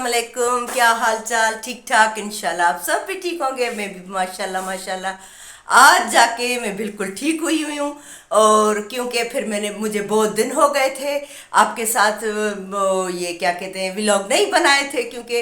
अस्सलाम वालेकुम। क्या हाल चाल? ठीक ठाक इंशाल्लाह। आप सब भी ठीक होंगे। मैं भी माशाल्लाह माशाल्लाह आज जाके मैं बिल्कुल ठीक हुई हूँ। और क्योंकि फिर मुझे बहुत दिन हो गए थे आपके साथ ये क्या कहते हैं व्लॉग नहीं बनाए थे, क्योंकि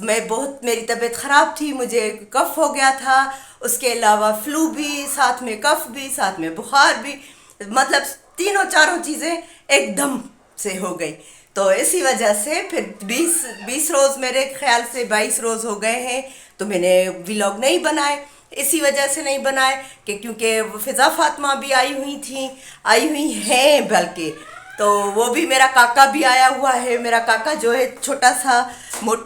मेरी तबीयत ख़राब थी, मुझे कफ़ हो गया था। उसके अलावा फ्लू भी, साथ में कफ़ भी, साथ में बुखार भी, मतलब तीनों चारों चीज़ें एकदम से हो गई। तो इसी वजह से फिर 20 रोज़, मेरे ख्याल से 22 रोज़ हो गए हैं, तो मैंने व्लॉग नहीं बनाए। इसी वजह से नहीं बनाए कि क्योंकि फ़िज़ा फ़ातिमा भी आई हुई हैं बल्कि। तो वो भी, मेरा काका भी आया हुआ है। मेरा काका जो है छोटा सा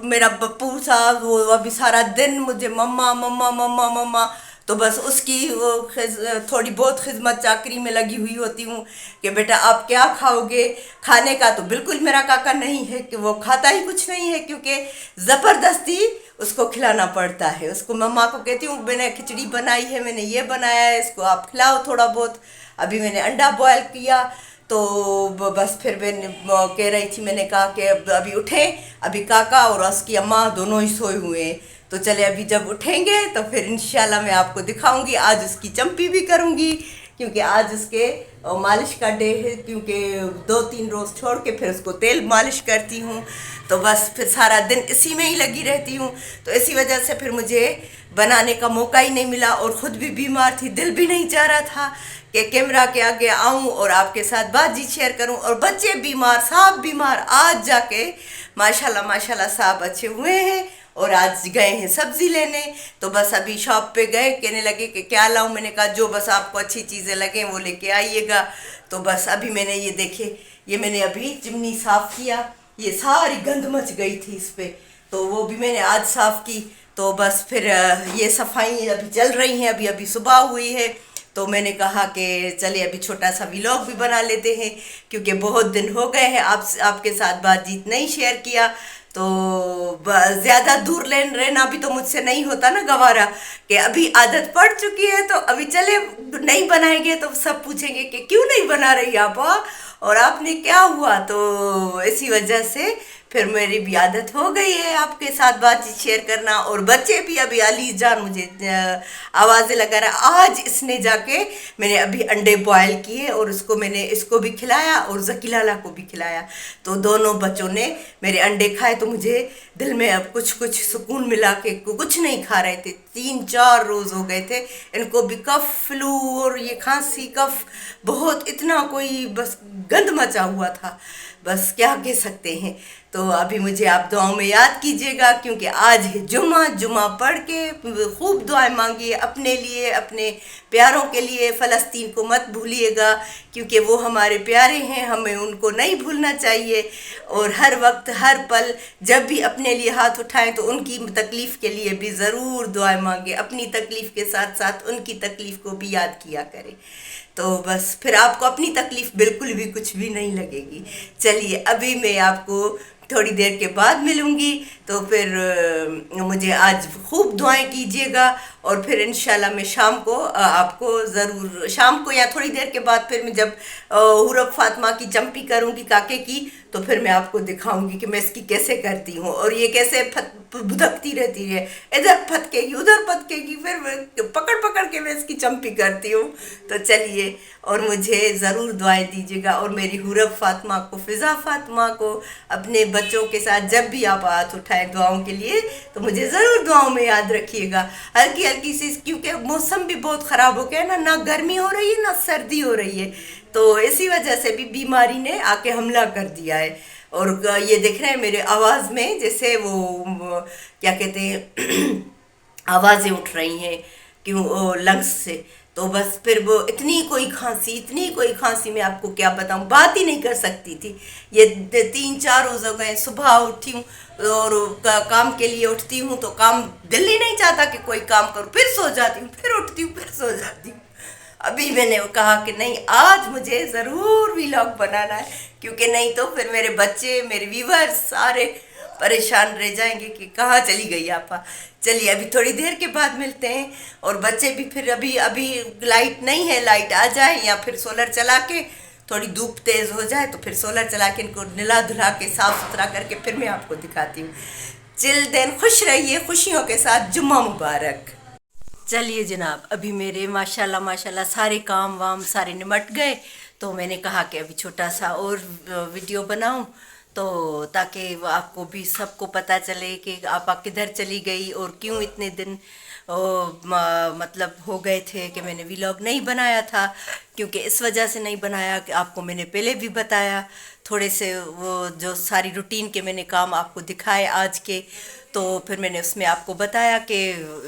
मेरा बप्पू सा, वो अभी सारा दिन मुझे मम्मा मम्मा मम्मा मम्मा, तो बस उसकी वो थोड़ी बहुत खिदमत चाकरी में लगी हुई होती हूँ कि बेटा आप क्या खाओगे। खाने का तो बिल्कुल मेरा काका नहीं है कि वो खाता ही कुछ नहीं है, क्योंकि ज़बरदस्ती उसको खिलाना पड़ता है। उसको मम्मा को कहती हूँ मैंने खिचड़ी बनाई है, मैंने ये बनाया है, इसको आप खिलाओ थोड़ा बहुत। अभी मैंने अंडा बॉयल किया, तो बस फिर मैंने कह रही थी, मैंने कहा कि अभी उठें, अभी काका और उसकी अम्मा दोनों ही सोए हुए हैं, तो चले अभी जब उठेंगे तो फिर इंशाल्लाह मैं आपको दिखाऊंगी। आज उसकी चंपी भी करूंगी, क्योंकि आज उसके मालिश का डे है, क्योंकि 2-3 रोज़ छोड़ के फिर उसको तेल मालिश करती हूँ। तो बस फिर सारा दिन इसी में ही लगी रहती हूँ, तो इसी वजह से फिर मुझे बनाने का मौका ही नहीं मिला। और ख़ुद भी बीमार थी, दिल भी नहीं चाह रहा था कि कैमरा के आगे आऊँ और आपके साथ बातचीत शेयर करूँ। और बच्चे बीमार, साहब बीमार। आज जाके माशाल्लाह माशाल्लाह साहब अच्छे हुए हैं, और आज गए हैं सब्ज़ी लेने। तो बस अभी शॉप पे गए, कहने लगे कि क्या लाऊं। मैंने कहा जो बस आपको अच्छी चीज़ें लगें वो लेके आइएगा। तो बस अभी मैंने ये देखे, ये मैंने अभी चिमनी साफ़ किया, ये सारी गंद मच गई थी इस पर, तो वो भी मैंने आज साफ़ की। तो बस फिर ये सफाई अभी चल रही हैं, अभी अभी सुबह हुई है। तो मैंने कहा कि चले अभी छोटा सा व्लॉग भी बना लेते हैं, क्योंकि बहुत दिन हो गए हैं आपके साथ बातचीत नहीं शेयर किया। तो ज़्यादा दूर रहना भी तो मुझसे नहीं होता ना गवारा, कि अभी आदत पड़ चुकी है। तो अभी चले नहीं बनाएंगे तो सब पूछेंगे कि क्यों नहीं बना रही आप, और आपने क्या हुआ। तो इसी वजह से फिर मेरी भी आदत हो गई है आपके साथ बातचीत शेयर करना। और बच्चे भी, अभी अली जान मुझे आवाज़ें लगा रहा। आज इसने जाके, मैंने अभी अंडे बॉयल किए और इसको भी खिलाया और ज़कीलाला को भी खिलाया। तो दोनों बच्चों ने मेरे अंडे खाए, तो मुझे दिल में अब कुछ सुकून मिला कि कुछ नहीं खा रहे थे। 3-4 रोज़ हो गए थे इनको भी कफ, फ्लू और ये खांसी कफ बहुत, इतना कोई बस गंद मचा हुआ था, बस क्या कह सकते हैं। तो अभी मुझे आप दुआओं में याद कीजिएगा, क्योंकि आज है जुमा पढ़ के खूब दुआएं मांगिए अपने लिए, अपने प्यारों के लिए। फ़लस्तीन को मत भूलिएगा, क्योंकि वो हमारे प्यारे हैं, हमें उनको नहीं भूलना चाहिए। और हर वक्त हर पल जब भी अपने लिए हाथ उठाएं तो उनकी तकलीफ़ के लिए भी ज़रूर दुआएं मांगे, अपनी तकलीफ़ के साथ साथ उनकी तकलीफ़ को भी याद किया करें। तो बस फिर आपको अपनी तकलीफ़ बिल्कुल भी कुछ भी नहीं लगेगी। चलिए अभी मैं आपको थोड़ी देर के बाद मिलूँगी, तो फिर मुझे आज खूब दुआएं कीजिएगा। और फिर इंशाल्लाह मैं शाम को आपको ज़रूर, शाम को या थोड़ी देर के बाद, फिर मैं जब हुरब फातिमा की चंपी करूँगी काके की, तो फिर मैं आपको दिखाऊंगी कि मैं इसकी कैसे करती हूँ, और ये कैसे भुदकती रहती है, इधर फटकेगी उधर फटकेगी, फिर पकड़ पकड़ के मैं इसकी चंपी करती हूँ। तो चलिए, और मुझे ज़रूर दुआएं दीजिएगा, और मेरी हुरब फातिमा को, फ़िज़ा फातिमा को, अपने बच्चों के साथ जब भी आप हाथ उठाएं दुआओं के लिए, तो मुझे ज़रूर दुआओं में याद रखिएगा। हल्की हल्की सी, क्योंकि मौसम भी बहुत ख़राब हो गया ना गर्मी हो रही है ना सर्दी हो रही है, तो इसी वजह से भी बीमारी ने आके हमला कर दिया है। और ये देख रहे हैं मेरे आवाज़ में जैसे वो क्या कहते हैं आवाज़ें उठ रही हैं, क्यों लंग्स से। तो बस फिर वो इतनी कोई खांसी, मैं आपको क्या बताऊं, बात ही नहीं कर सकती थी। ये 3-4 रोज़ हो गए, सुबह उठी हूँ और काम के लिए उठती हूँ, तो काम दिल ही नहीं चाहता कि कोई काम करूँ, फिर सो जाती हूँ, फिर उठती हूँ, फिर सो जाती हूँ। अभी मैंने कहा कि नहीं, आज मुझे ज़रूर व्लॉग बनाना है, क्योंकि नहीं तो फिर मेरे बच्चे, मेरे व्यूअर्स सारे परेशान रह जाएंगे कि कहाँ चली गई आपा। चलिए अभी थोड़ी देर के बाद मिलते हैं। और बच्चे भी फिर अभी लाइट नहीं है, लाइट आ जाए या फिर सोलर चला के थोड़ी धूप तेज़ हो जाए तो फिर सोलर चला के इनको नला धुला के साफ़ सुथरा करके फिर मैं आपको दिखाती हूँ। चिल दिन खुश रहिए, खुशियों के साथ जुम्मा मुबारक। चलिए जनाब, अभी मेरे माशाल्लाह माशाल्लाह सारे काम वाम सारे निमट गए, तो मैंने कहा कि अभी छोटा सा और वीडियो बनाऊं, तो ताकि आपको भी सबको पता चले कि आपा किधर चली गई और क्यों इतने दिन मतलब हो गए थे कि मैंने व्लॉग नहीं बनाया था। क्योंकि इस वजह से नहीं बनाया कि आपको मैंने पहले भी बताया, थोड़े से वो जो सारी रूटीन के मैंने काम आपको दिखाए आज के, तो फिर मैंने उसमें आपको बताया कि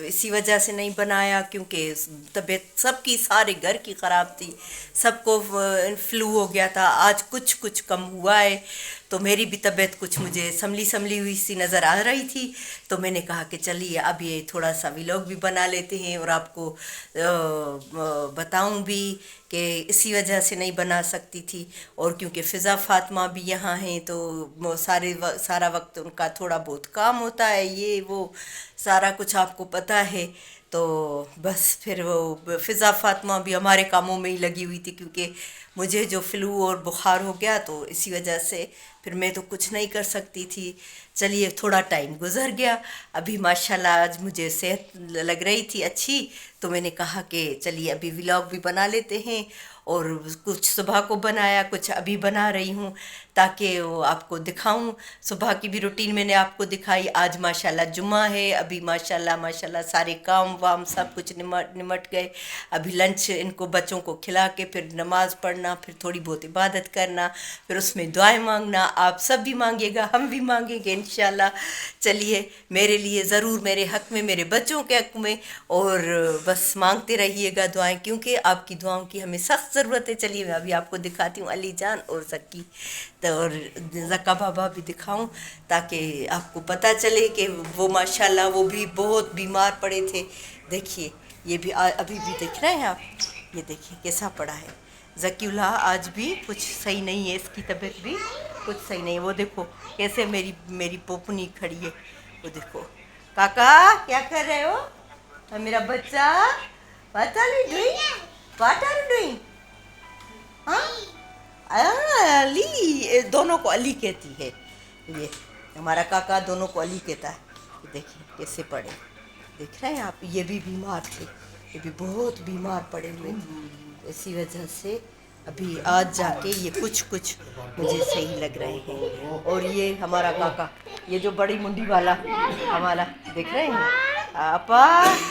इसी वजह से नहीं बनाया क्योंकि तबीयत सबकी सारे घर की ख़राब थी, सबको फ्लू हो गया था। आज कुछ कम हुआ है, तो मेरी भी तबीयत कुछ मुझे संभली संभली हुई सी नज़र आ रही थी, तो मैंने कहा कि चलिए अब ये थोड़ा सा व्लॉग भी बना लेते हैं और आपको बताऊं भी कि इसी वजह से नहीं बना सकती थी। और क्योंकि फ़िज़ा फ़ातिमा भी यहाँ हैं तो सारा वक्त उनका थोड़ा बहुत काम होता है, ये वो सारा कुछ आपको पता है। तो बस फिर वो फ़िज़ा फ़ातिमा भी हमारे कामों में ही लगी हुई थी, क्योंकि मुझे जो फ्लू और बुखार हो गया तो इसी वजह से फिर मैं तो कुछ नहीं कर सकती थी। चलिए थोड़ा टाइम गुजर गया, अभी माशाल्लाह आज मुझे सेहत लग रही थी अच्छी, तो मैंने कहा कि चलिए अभी व्लॉग भी बना लेते हैं। और कुछ सुबह को बनाया, कुछ अभी बना रही हूँ ताकि वो आपको दिखाऊं। सुबह की भी रूटीन मैंने आपको दिखाई। आज माशाल्लाह जुम्मा है, अभी माशाल्लाह माशाल्लाह सारे काम वाम सब कुछ निमट गए। अभी लंच इनको बच्चों को खिला के फिर नमाज़ पढ़ना, फिर थोड़ी बहुत इबादत करना, फिर उसमें दुआएं मांगना। आप सब भी मांगिएगा, हम भी मांगेंगे इंशाल्लाह। चलिए मेरे लिए ज़रूर, मेरे हक़ में, मेरे बच्चों के हक़ में, और बस मांगते रहिएगा दुआएं, क्योंकि आपकी दुआओं की हमें सख्त ज़रूरत है। चलिए मैं अभी आपको दिखाती हूँ अली जान और ज़क्की, तो और ज़क्का बाबा भी दिखाऊं ताकि आपको पता चले कि वो माशाल्लाह वो भी बहुत बीमार पड़े थे। देखिए ये भी अभी भी देख रहे हैं आप, ये देखिए कैसा पड़ा है। ज़कीउल्लाह आज भी कुछ सही नहीं है, इसकी तबीयत भी कुछ सही नहीं है। वो देखो कैसे मेरी पोपनी खड़ी है, वो देखो। काका क्या कर रहे हो? मेरा बच्चा, what are you doing? What are you doing? हाँ अली, दोनों को अली कहती है ये, हमारा काका दोनों को अली कहता है। देखिए कैसे पड़े, देख रहे हैं आप, ये भी बीमार थे, ये भी बहुत बीमार पड़े हुए थे। इसी वजह से अभी आज जाके ये कुछ मुझे सही लग रहे हैं। और ये हमारा काका, ये जो बड़ी मुंडी वाला हमारा, देख रहे हैं आपा,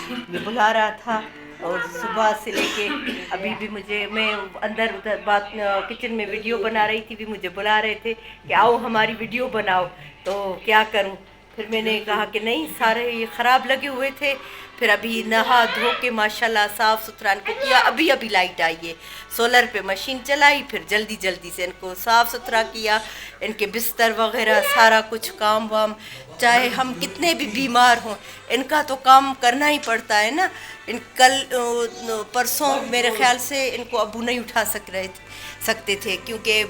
ये बुला रहा था। और सुबह से लेके अभी भी मैं अंदर उधर बात किचन में वीडियो बना रही थी, भी मुझे बुला रहे थे कि आओ हमारी वीडियो बनाओ, तो क्या करूं। फिर मैंने कहा कि नहीं, सारे ये ख़राब लगे हुए थे। फिर अभी नहा धो के माशाल्लाह साफ़ सुथरा इनको किया। अभी लाइट आई है, सोलर पे मशीन चलाई, फिर जल्दी से इनको साफ़ सुथरा किया, इनके बिस्तर वगैरह सारा कुछ काम वाम। चाहे हम कितने भी बीमार हों, इनका तो काम करना ही पड़ता है ना। परसों मेरे ख्याल से इनको अबू नहीं उठा सकते थे क्योंकि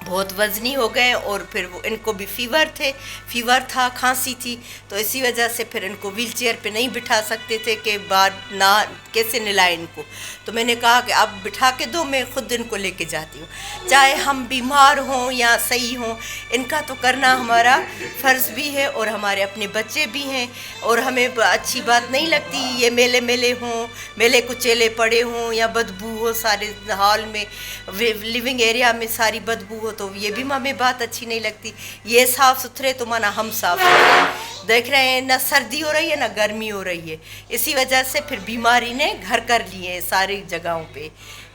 बहुत वज़नी हो गए, और फिर वो इनको भी फीवर था, खांसी थी, तो इसी वजह से फिर इनको व्हील चेयर पे नहीं बिठा सकते थे कि बाद ना कैसे नहलाए इनको। तो मैंने कहा कि आप बिठा के दो, मैं ख़ुद इनको लेके जाती हूँ। चाहे हम बीमार हों या सही हों, इनका तो करना हमारा फ़र्ज़ भी है, और हमारे अपने बच्चे भी हैं। और हमें अच्छी बात नहीं लगती ये मेले कुचेले पड़े हों या बदबू हो सारे हॉल में, लिविंग एरिया में सारी बदबू हो, तो ये भी हमें बात अच्छी नहीं लगती। ये साफ़ सुथरे तो माना हम साफ़ सुथरे, देख रहे हैं ना सर्दी हो रही है ना गर्मी हो रही है, इसी वजह से फिर बीमारी ने घर कर लिए हैं सारी जगहों पे।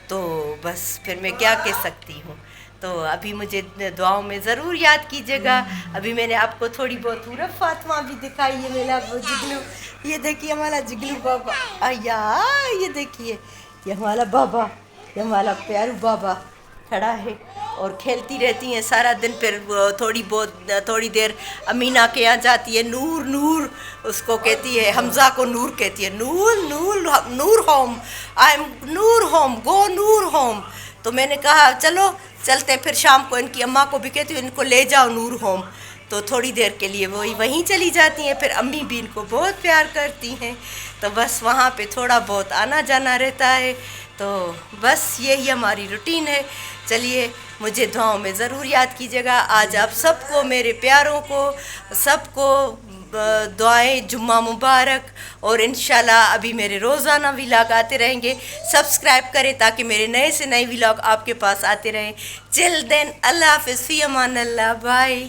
तो बस फिर मैं क्या कह सकती हूँ। तो अभी मुझे दुआओं में ज़रूर याद कीजिएगा। अभी मैंने आपको थोड़ी बहुत सूरत फातिमा भी दिखाई है, मेरा जिगलू, ये देखिए हमारा जिगलू बाबा, अया ये देखिए, ये हमारा बाबा, ये हमारा प्यारू बाबा खड़ा है और खेलती रहती हैं सारा दिन। फिर थोड़ी देर अमीना के यहाँ जाती है, नूर उसको कहती है, हमज़ा को नूर कहती है, Noor home, I am Noor home, go Noor home. तो मैंने कहा चलो चलते, फिर शाम को इनकी अम्मा को भी कहती हूँ इनको ले जाओ नूर होम, तो थोड़ी देर के लिए वहीं चली जाती हैं। फिर अम्मी भी इनको बहुत प्यार करती हैं, तो बस वहाँ पे थोड़ा बहुत आना जाना रहता है। تو بس یہی ہماری روٹین ہے. چلیے مجھے دعاؤں میں ضرور یاد کیجیے گا. آج آپ سب کو، میرے پیاروں کو سب کو دعائیں، جمعہ مبارک. اور انشاءاللہ ابھی میرے روزانہ ولاگ آتے رہیں گے. سبسکرائب کریں تاکہ میرے نئے سے نئے ولاگ آپ کے پاس آتے رہیں. چل دین اللہ حافظ، فی امان اللہ، بائے.